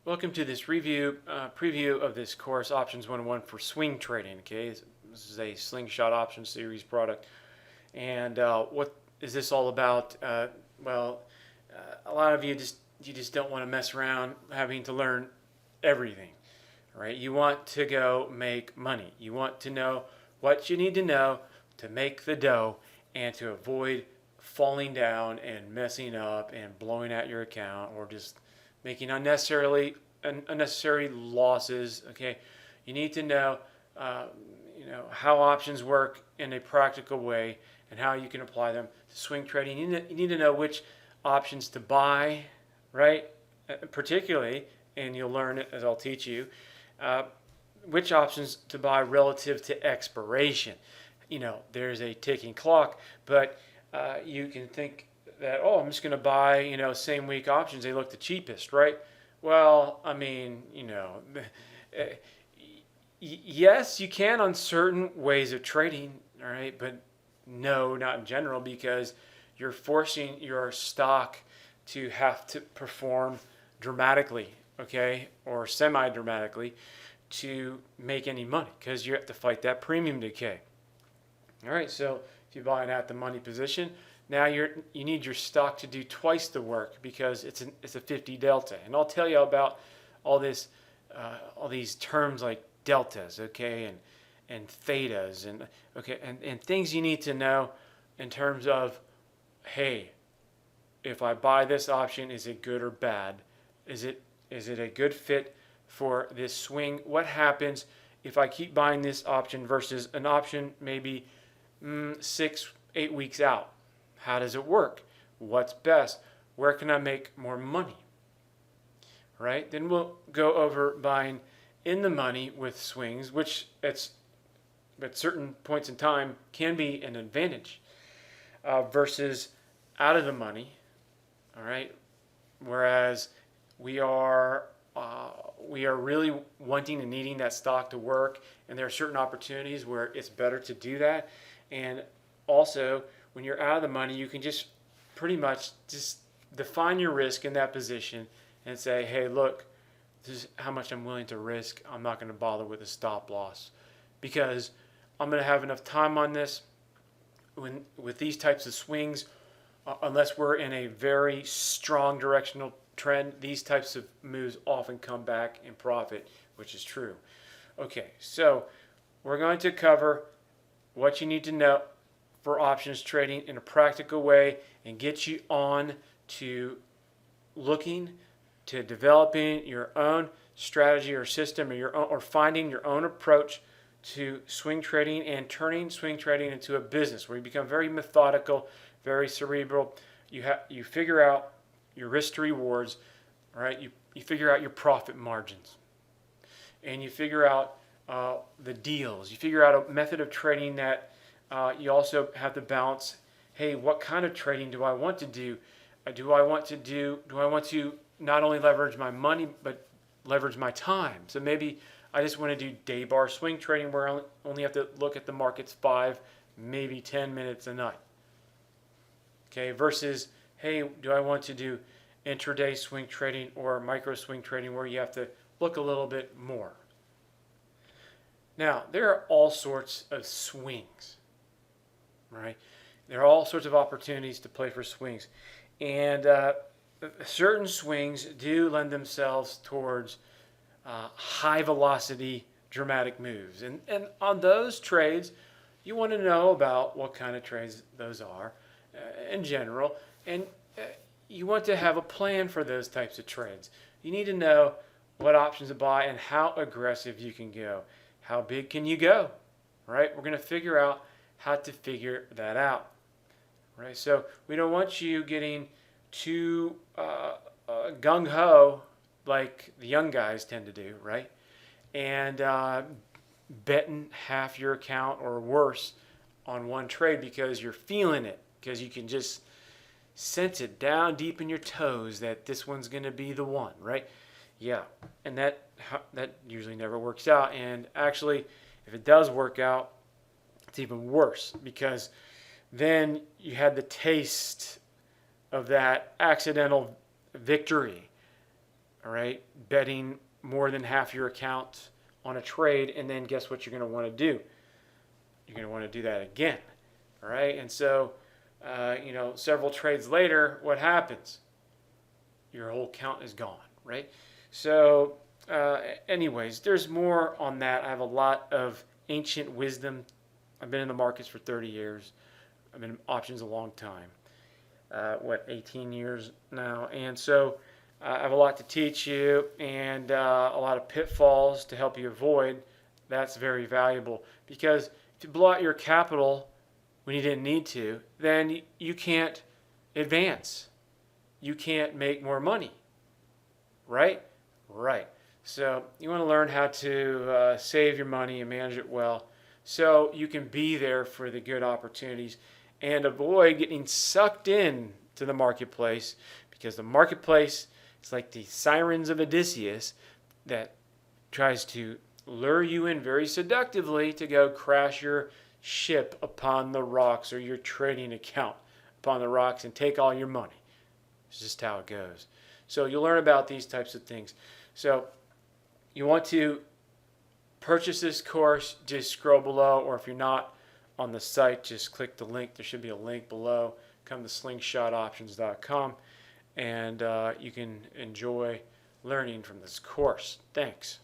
Welcome to this preview of this course, Options 101 for swing trading. Okay, this is a Slingshot Option Series product, and what is this all about? A lot of you just don't want to mess around having to learn everything, right? You want to go make money. You want to know what you need to know to make the dough and to avoid falling down and messing up and blowing out your account or just making unnecessary losses. Okay, you need to know, how options work in a practical way and how you can apply them to swing trading. You need to know which options to buy, right? Particularly, and you'll learn it as I'll teach you, which options to buy relative to expiration. There's a ticking clock, but you can think that, I'm just going to buy, same week options. They look the cheapest, right? Well, yes, you can on certain ways of trading, all right, but no, not in general, because you're forcing your stock to have to perform dramatically, okay, or semi-dramatically to make any money, because you have to fight that premium decay. All right, so if you buy an at the money position, now you need your stock to do twice the work because it's a 50 delta, and I'll tell you about all these terms like deltas, okay, and thetas, and things you need to know in terms of, hey, if I buy this option, is it good or bad? Is it a good fit for this swing? What happens if I keep buying this option versus an option maybe 6-8 weeks out? How does it work? What's best? Where can I make more money? Right? Then we'll go over buying in the money with swings, which at certain points in time can be an advantage, versus out of the money. All right. Whereas we are really wanting and needing that stock to work, and there are certain opportunities where it's better to do that. And also, when you're out of the money, you can just pretty much just define your risk in that position and say, hey, look, this is how much I'm willing to risk. I'm not going to bother with a stop loss because I'm going to have enough time on this. With these types of swings, unless we're in a very strong directional trend, these types of moves often come back in profit, which is true. Okay, so we're going to cover what you need to know for options trading in a practical way and get you on to looking to developing your own strategy or system, or finding your own approach to swing trading and turning swing trading into a business where you become very methodical, very cerebral. You figure out your risk to rewards, right? You figure out your profit margins, and you figure out the deals. You figure out a method of trading that you also have to balance. Hey, what kind of trading do I want to do? Do I want to not only leverage my money but leverage my time? So maybe I just want to do day bar swing trading where I only have to look at the markets 5, maybe 10 minutes a night. Okay, versus, hey, do I want to do intraday swing trading or micro swing trading where you have to look a little bit more? Now, there are all sorts of swings, right? There are all sorts of opportunities to play for swings. And certain swings do lend themselves towards high velocity, dramatic moves. And on those trades, you want to know about what kind of trades those are in general. And you want to have a plan for those types of trades. You need to know what options to buy and how aggressive you can go. How big can you go? Right? We're going to figure out how to figure that out. Right? So we don't want you getting too gung-ho like the young guys tend to do, right? And betting half your account or worse on one trade because you're feeling it, because you can just sense it down deep in your toes that this one's going to be the one, right? Yeah, and that usually never works out. And actually, if it does work out, it's even worse because then you had the taste of that accidental victory all right, betting more than half your account on a trade, and then guess what you're going to want to do? You're going to want to do that again, all right? And so, several trades later, what happens? Your whole account is gone, right? So, anyways, there's more on that. I have a lot of ancient wisdom. I've been in the markets for 30 years. I've been in options a long time. 18 years now. And so I have a lot to teach you and a lot of pitfalls to help you avoid. That's very valuable because if you blow out your capital when you didn't need to, then you can't advance. You can't make more money, right? Right. So you want to learn how to save your money and manage it well so you can be there for the good opportunities and avoid getting sucked in to the marketplace, because the marketplace is like the sirens of Odysseus that tries to lure you in very seductively to go crash your ship upon the rocks or your trading account upon the rocks and take all your money. It's just how it goes. So you'll learn about these types of things. So you want to purchase this course, just scroll below, or if you're not on the site, just click the link. There should be a link below. Come to slingshotoptions.com and you can enjoy learning from this course. Thanks.